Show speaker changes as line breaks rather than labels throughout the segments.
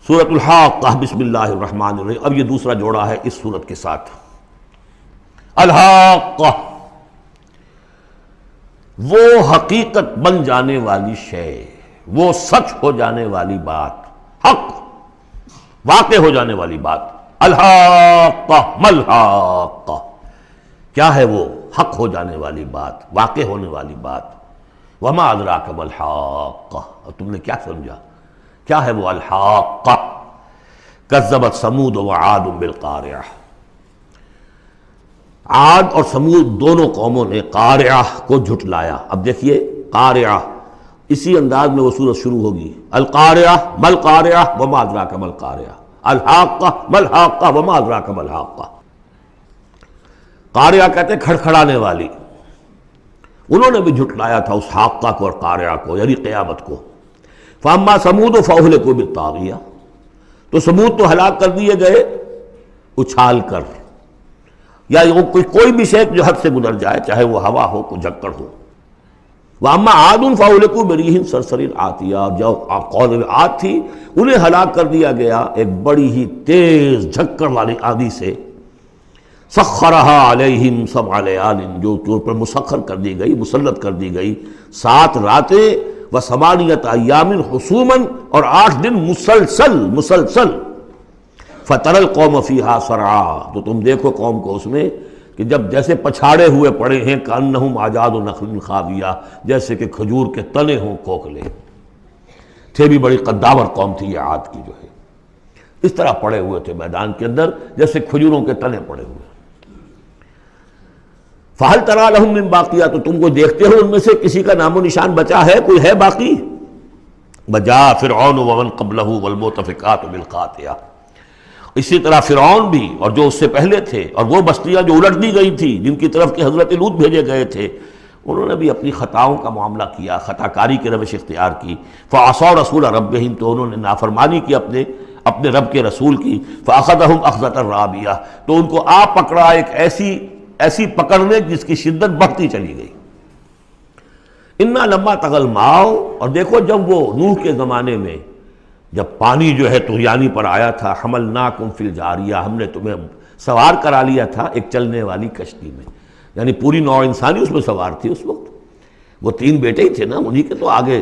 سورۃ الحاقہ بسم اللہ الرحمن الرحیم. اب یہ دوسرا جوڑا ہے اس سورت کے ساتھ. الحاقہ وہ حقیقت بن جانے والی شے، وہ سچ ہو جانے والی بات، حق واقع ہو جانے والی بات. الحاقہ ملحاقہ، کیا ہے وہ حق ہو جانے والی بات، واقع ہونے والی بات. وما ادراک ملحاقہ، اور تم نے کیا سمجھا کیا ہے وہ الحاقہ. کذبت ثمود وعاد بالقارعہ، عاد اور سمود دونوں قوموں نے قارعہ کو جھٹلایا. اب دیکھیے قارعہ، اسی انداز میں وہ سورت شروع ہوگی. القارعہ مل قارعہ وما ادراک مل قارعہ، الحاقہ مل حاقہ وما ادراک مل حاقہ. قارعہ کہتے ہیں کھڑکھڑانے والی، انہوں نے بھی جھٹلایا تھا اس حاقہ کو اور قارعہ کو، یعنی قیامت کو. فاما ثمود فاہلکوا بالطاغیہ، تو سمود تو ہلاک کر دیے گئے اچھال کر، یا کوئی بھی شے جو حد سے گزر جائے، چاہے وہ ہوا ہو کوئی جھکڑ ہو. واما عاد فاہلکوا بریح صرصر عاتیہ، جو قوم عاد تھی انہیں ہلاک کر دیا گیا ایک بڑی ہی تیز جھکڑ والی آندھی سے. سخرہا علیہم سبع لیال، جو ان پر مسخر کر دی گئی، مسلط کر دی گئی 7 راتیں و8 ایام حسوما، اور 8 دن مسلسل. فتر القوم فیہا صرعا، تو تم دیکھو قوم کو اس میں کہ جب جیسے پچھاڑے ہوئے پڑے ہیں، کأنہم اعجاز نخل خاویہ، جیسے کہ کھجور کے تنے ہوں کوکھلے. تھے بھی بڑی قداور قوم تھی یہ عاد کی، جو ہے اس طرح پڑے ہوئے تھے میدان کے اندر جیسے کھجوروں کے تنے پڑے ہوئے. فَهَلْ تَرَىٰ لَهُم مِّن بَاقِیَةٍ، تو تم کو دیکھتے ہو ان میں سے کسی کا نام و نشان بچا ہے، کوئی ہے باقی؟ وَجَاءَ فِرْعَوْنُ وَمَنْ قَبْلَهُ وَالْمُؤْتَفِكَاتُ بِالْخَاطِئَةِ، اسی طرح فرعون بھی اور جو اس سے پہلے تھے، اور وہ بستیاں جو الٹ دی گئی تھی جن کی طرف کہ حضرت لوط بھیجے گئے تھے، انہوں نے بھی اپنی خطاؤں کا معاملہ کیا، خطا کاری کی روش اختیار کی. فَعَصَوْا رَسُولَ رَبِّهِمْ، تو انہوں نے نافرمانی کی اپنے رب کے رسول کی. فَأَخَذَهُمْ أَخْذَةً رَابِيَةً، تو ان کو آ پکڑا ایک ایسی پکڑنے جس کی شدت بڑھتی چلی گئی. اِنَّا لَمَّا طَغَى الْمَاءُ، اور دیکھو جب وہ نوح کے زمانے میں جب پانی جو ہے طغیانی پر آیا تھا، حملناکم فی الجاریہ، ہم نے تمہیں سوار کرا لیا تھا ایک چلنے والی کشتی میں، یعنی پوری نوع انسانی اس میں سوار تھی اس وقت. وہ 3 بیٹے ہی تھے نا، انہی کے تو آگے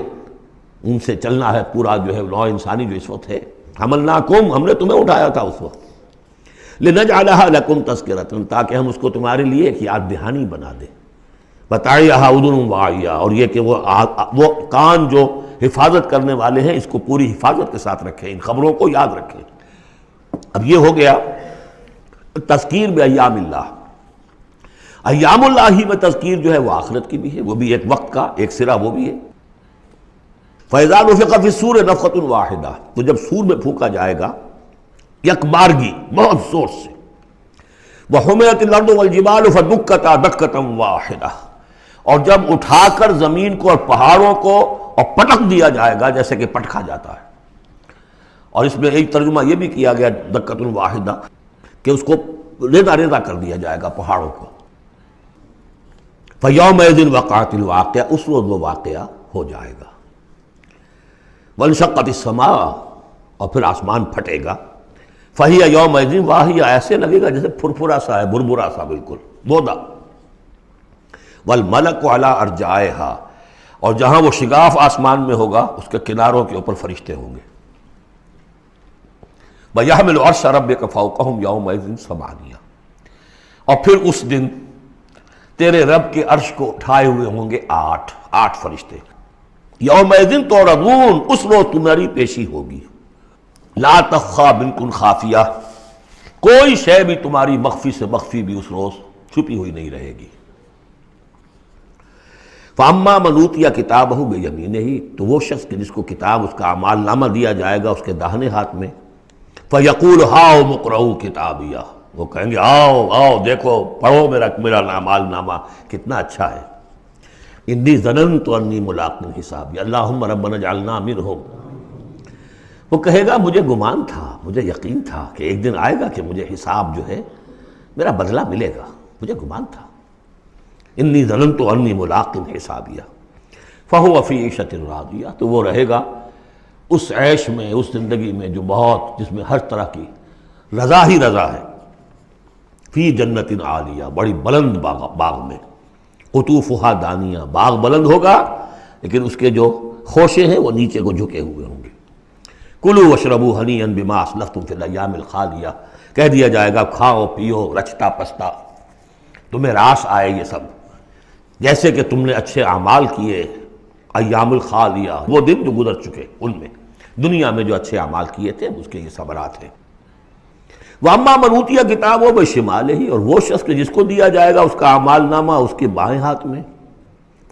ان سے چلنا ہے پورا جو ہے نوع انسانی جو اس وقت ہے. حملناکم، ہم نے تمہیں اٹھایا تھا اس وقت. لنجعلها لکم تذکرۃ، تاکہ ہم اس کو تمہارے لیے ایک یاد دہانی بنا دیں. وتعیھا اذن واعیہ، اور یہ کہ وہ کان جو حفاظت کرنے والے ہیں اس کو پوری حفاظت کے ساتھ رکھیں، ان خبروں کو یاد رکھیں. اب یہ ہو گیا تذکیر بایام اللہ. ایام اللہ ہی میں تذکیر جو ہے وہ آخرت کی بھی ہے، وہ بھی ایک وقت کا ایک سرا وہ بھی ہے. فَإِذَا نُفِخَ فِي الصُّورِ نَفْخَةٌ وَاحِدَةٌ، تو جب سور میں پھونکا جائے گا یک بارگی بہت زور سے. وَحُمِلَتِ الْأَرْضُ وَالْجِبَالُ فَدُكَّتَا دَكَّةً وَاحِدَةً، اور جب اٹھا کر زمین کو اور پہاڑوں کو اور پٹک دیا جائے گا جیسے کہ پٹکا جاتا ہے. اور اس میں ایک ترجمہ یہ بھی کیا گیا دَكَّةٌ وَاحِدَةً کہ اس کو ریزہ ریزہ کر دیا جائے گا پہاڑوں کو. فَيَوْمَئِذٍ وَقَعَتِ الْوَاقِعَةُ، اس روز وہ واقعہ ہو جائے گا. وَانشَقَّتِ السَّمَاءُ، اور پھر آسمان پھٹے گا. فَهِيَ يَوْمَئِذٍ وَاهِيَةٌ، ایسے لگے گا جیسے پھرپھرا سا ہے، بربرا سا، بالکل بودا. وَالْمَلَكُ عَلَىٰ أَرْجَائِهَا، اور جہاں وہ شگاف آسمان میں ہوگا اس کے کناروں کے اوپر فرشتے ہوں گے. وَيَحْمِلُ عَرْشَ رَبِّكَ فَوْقَهُمْ يَوْمَئِذٍ ثَمَانِيَةٌ، اور پھر اس دن تیرے رب کے عرش کو اٹھائے ہوئے ہوں گے 8 فرشتے. یومئذ تعرضون، اس روز تمہاری پیشی ہوگی. لا تخفی منکم خافیہ، کوئی شے بھی تمہاری مخفی سے مخفی بھی اس روز چھپی ہوئی نہیں رہے گی. فاما من اوتی کتابہ بیمینہ، تو وہ شخص کہ جس کو کتاب اس کا اعمال نامہ دیا جائے گا اس کے داہنے ہاتھ میں. فیقول ہاؤم اقرؤوا کتابیہ، وہ کہیں گے آؤ دیکھو پڑھو میرا اعمال نامہ کتنا اچھا ہے. انی ظننت انی ملاق حسابی اللہم ربنا اجعلنا منہم، وہ کہے گا مجھے گمان تھا، مجھے یقین تھا کہ ایک دن آئے گا کہ مجھے حساب جو ہے میرا بدلہ ملے گا، مجھے گمان تھا. انی ظننت انی ملاق حسابیہ فہو فی عیشۃ راضیہ، تو وہ رہے گا اس عیش میں، اس زندگی میں جو بہت، جس میں ہر طرح کی رضا ہی رضا ہے، فی جنت عالیہ، بڑی بلند باغ میں، قطوفہا دانیہ، باغ بلند ہوگا لیکن اس کے جو خوشے ہیں وہ نیچے کو جھکے ہوئے ہوں گے۔ کلوا واشربوا ہنیئا بما اسلفتم فی الایام الخالیہ، کہہ دیا جائے گا کھاؤ پیو رچتا پستا، تمہیں راس آئے یہ سب، جیسے کہ تم نے اچھے اعمال کیے ایام الخالیہ، وہ دن جو گزر چکے، ان میں دنیا میں جو اچھے اعمال کیے تھے اس کے یہ ثمرات ہیں۔ وَأَمَّا مَنْ أُوتِیَ کتابہ بِشِمَالِهِ، اور وہ شخص کہ جس کو دیا جائے گا اس کا اعمال نامہ اس کے بائیں ہاتھ میں،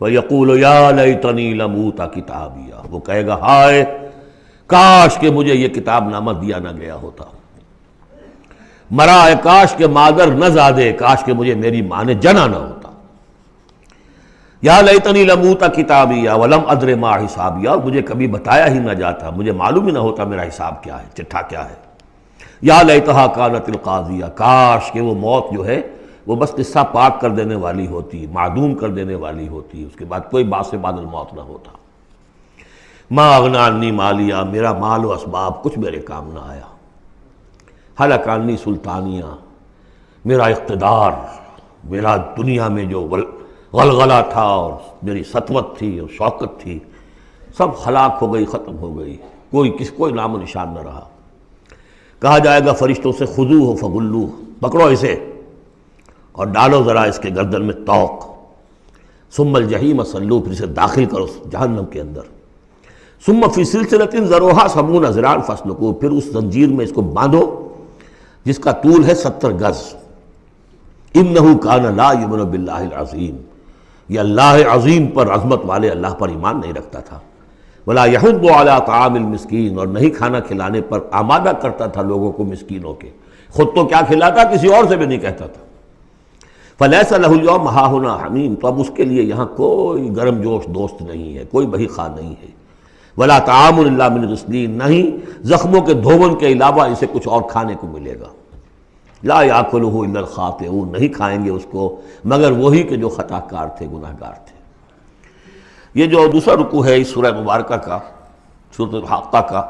فَيَقُولُ يَا لَيْتَنِي لَمْ أُوتَ کِتَابِیَہ، وہ کہے گا ہائے کاش کہ مجھے یہ کتاب نامہ دیا نہ گیا ہوتا، مرا کاش کہ مادر نہ زادے، کاش کہ مجھے میری ماں نے جنا نہ ہوتا، یا لیتنی لم اوت کتابیہ ولم ادر ما حسابیہ، مجھے کبھی بتایا ہی نہ جاتا، مجھے معلوم ہی نہ ہوتا میرا حساب کیا ہے، چٹھا کیا ہے، یا لیتہا کانت القاضیہ، کاش کہ وہ موت جو ہے وہ بس قصہ پاک کر دینے والی ہوتی، معدوم کر دینے والی ہوتی، اس کے بعد کوئی باعث بعد الموت نہ ہوتا۔ ما اغنی عنی مالیہ، میرا مال و اسباب کچھ میرے کام نہ آیا، ہلک عنی سلطانیہ، میرا اقتدار، میرا دنیا میں جو غلغلہ تھا اور میری سطوت تھی اور شوکت تھی، سب ہلاک ہو گئی، ختم ہو گئی، کوئی نام و نشان نہ رہا۔ کہا جائے گا فرشتوں سے خذوہ فغلوہ، پکڑو اسے اور ڈالو ذرا اس کے گردن میں توق، ثم الجحیم صلوہ، پھر اسے داخل کرو جہنم کے اندر، ثم فی سلسلۃ ذرعہا 70 ذراعا فاسلکوہ، پھر اس زنجیر میں اس کو باندھو جس کا طول ہے 70 گز، انہ کان لا یؤمن باللہ العظیم، یہ اللہ عظیم پر، عظمت والے اللہ پر ایمان نہیں رکھتا تھا، ولا یحض علی طعام المسکین، اور نہیں کھانا کھلانے پر آمادہ کرتا تھا لوگوں کو مسکینوں کے، خود تو کیا کھلاتا کسی اور سے بھی نہیں کہتا تھا۔ فلیس لہ اليوم ہاہنا حمیم، تو اب اس کے لیے یہاں کوئی گرم جوش دوست نہیں ہے، کوئی بہی خواہ نہیں ہے، ولا طعام الا من غسلین، نہیں زخموں کے دھون کے علاوہ اسے کچھ اور کھانے کو ملے گا، لا یاکلہ الا الخاطئون، نہیں کھائیں گے اس کو مگر وہی کہ جو خطا کار تھے، گناہ گار تھے۔ یہ جو دوسرا رکوع ہے اس سورہ مبارکہ کا، سورۃ الحاقہ کا،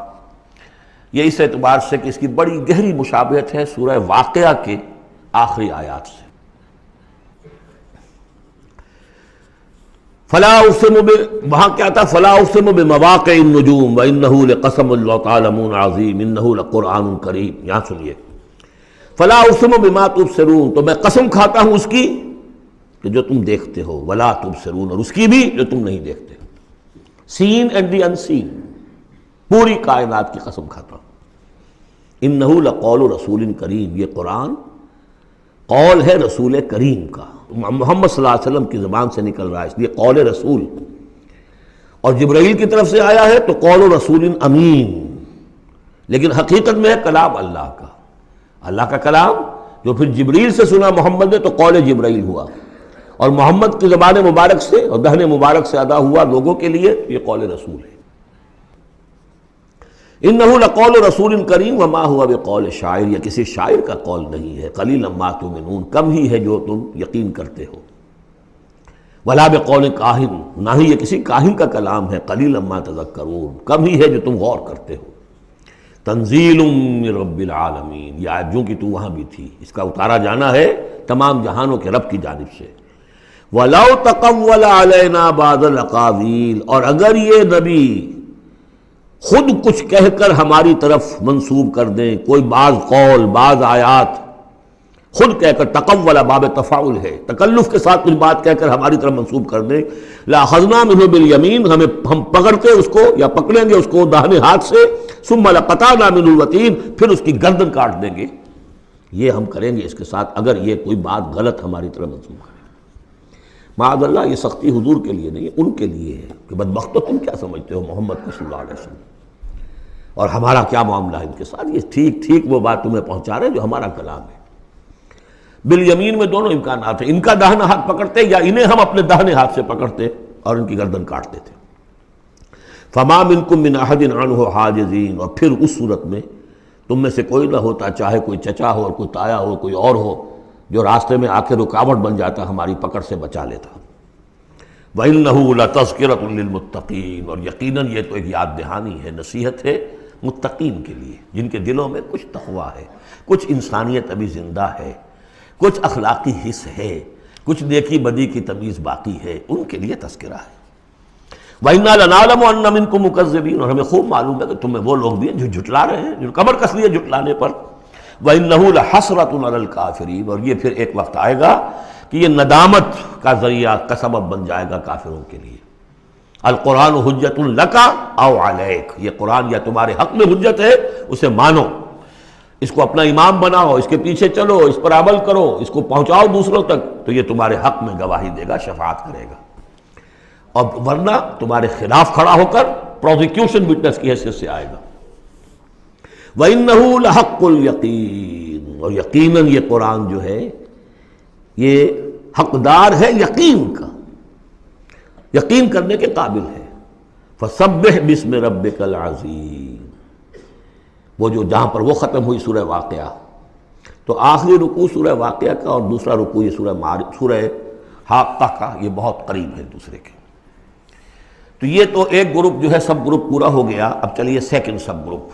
یہ اس اعتبار سے کہ اس کی بڑی گہری مشابہت ہے سورہ واقعہ کے آخری آیات سے۔ فلا اقسم وہاں کیا تھا، فلا اقسم بمواقع النجوم وانہ لقسم لو تعلمون عظیم انہ لقرآن کریم، یہاں سنیے، فلا اقسم بما تبصرون، تو میں قسم کھاتا ہوں اس کی کہ جو تم دیکھتے ہو، ولا تبصرون، اور اس کی بھی جو تم نہیں دیکھتے، سین اینڈ دی ان سین، پوری کائنات کی قسم کھاتا ہوں۔ انہ لقول رسول کریم، یہ قرآن قول ہے رسول کریم کا، محمد صلی اللہ علیہ وسلم کی زبان سے نکل رہا ہے، اس لیے قول رسول، اور جبرائیل کی طرف سے آیا ہے تو قول رسول امین، لیکن حقیقت میں ہے کلام اللہ کا، اللہ کا کلام جو پھر جبریل سے سنا محمد نے تو قول جبرائیل ہوا، اور محمد کی زبان مبارک سے اور دہن مبارک سے ادا ہوا لوگوں کے لیے، یہ قول رسول ہے۔ انہ لقول رسول کریم وما هو بقول شاعر، یہ کسی شاعر کا قول نہیں ہے، قلیلا ما تؤمنون، کم ہی ہے جو تم یقین کرتے ہو، ولا بقول کاہن، نہ ہی یہ کسی کاہن کا کلام ہے، قلیلا ما تذکرون، کم ہی ہے جو تم غور کرتے ہو۔ تنزیل من رب العالمین، یہ آیت جو کہ تو وہاں بھی تھی، اس کا اتارا جانا ہے تمام جہانوں کے رب کی جانب سے۔ وَلَوْ تَقَوَّلَ عَلَيْنَا بَعْضَ الْأَقَاوِيلِ، اور اگر یہ نبی خود کچھ کہہ کر ہماری طرف منسوب کر دیں، کوئی بعض قول بعض آیات خود کہہ کر، تقول باب تفاعل ہے، تکلف کے ساتھ کچھ بات کہہ کر ہماری طرف منسوب کر دیں، لَأَخَذْنَا مِنْهُ بِالْيَمِينِ، ہم پکڑتے اس کو یا پکڑیں گے اس کو داہنے ہاتھ سے، ثُمَّ لَقَطَعْنَا مِنْهُ الْوَتِينَ، پھر اس کی گردن کاٹ دیں گے، یہ ہم کریں گے اس کے ساتھ اگر یہ کوئی بات غلط ہماری طرف منسوب کرے۔ معاذ اللہ، یہ سختی حضور کے لیے نہیں ہے، ان کے لیے ہے کہ بدبختو تم کیا سمجھتے ہو محمد صلی اللہ علیہ وسلم، اور ہمارا کیا معاملہ ہے ان کے ساتھ، یہ ٹھیک ٹھیک وہ بات تمہیں پہنچا رہے جو ہمارا کلام ہے۔ بالیمین میں دونوں امکانات ہیں، ان کا داہنا ہاتھ پکڑتے یا انہیں ہم اپنے داہنے ہاتھ سے پکڑتے اور ان کی گردن کاٹ دیتے۔ فما منکم من احد عنہ حاجزین، اور پھر اس صورت میں تم میں سے کوئی نہ ہوتا، چاہے کوئی چچا ہو اور کوئی تایا ہو کوئی اور ہو، جو راستے میں آ کے رکاوٹ بن جاتا، ہماری پکڑ سے بچا لیتا۔ وَإِنَّهُ لَتَذْكِرَةٌ لِّلْمُتَّقِينَ، اور یقیناً یہ تو ایک یاد دہانی ہے، نصیحت ہے متقین کے لیے، جن کے دلوں میں کچھ تقویٰ ہے، کچھ انسانیت ابھی زندہ ہے، کچھ اخلاقی حس ہے، کچھ نیکی بدی کی تمیز باقی ہے، ان کے لیے تذکرہ ہے۔ وَإِنَّا لَنَعْلَمُ أَنَّ مِنكُم مُّكَذِّبِينَ، اور ہمیں خوب معلوم ہے کہ تمہیں وہ لوگ بھی ہیں جو جھٹلا رہے ہیں، جو کمر کس لیے جھٹلانے پر۔ وَإِنَّهُ لَحَسْرَةٌ عَلَى الْكَافِرِينَ، اور یہ پھر ایک وقت آئے گا کہ یہ ندامت کا ذریعہ کا سبب بن جائے گا کافروں کے لیے۔ القرآن حجت لک او علیک، یہ قرآن یا تمہارے حق میں حجت ہے، اسے مانو، اس کو اپنا امام بناؤ، اس کے پیچھے چلو، اس پر عمل کرو، اس کو پہنچاؤ دوسروں تک، تو یہ تمہارے حق میں گواہی دے گا، شفاعت کرے گا، اور ورنہ تمہارے خلاف کھڑا ہو کر پروزیکیوشن وٹنس کی حیثیت سے آئے گا۔ وَإِنَّهُ لَحَقُّ الْيَقِينِ، اور یقیناً یہ قرآن جو ہے یہ حقدار ہے یقین کا، یقین کرنے کے قابل ہے۔ فَسَبِّحْ بِاسْمِ رَبِّكَ الْعَظِيمِ، وہ جو جہاں پر وہ ختم ہوئی سورہ واقعہ، تو آخری رکوع سورہ واقعہ کا اور دوسرا رکوع یہ سورہ حاقہ کا، یہ بہت قریب ہے دوسرے کے۔ تو یہ تو ایک گروپ جو ہے سب گروپ پورا ہو گیا، اب چلیے سیکنڈ سب گروپ۔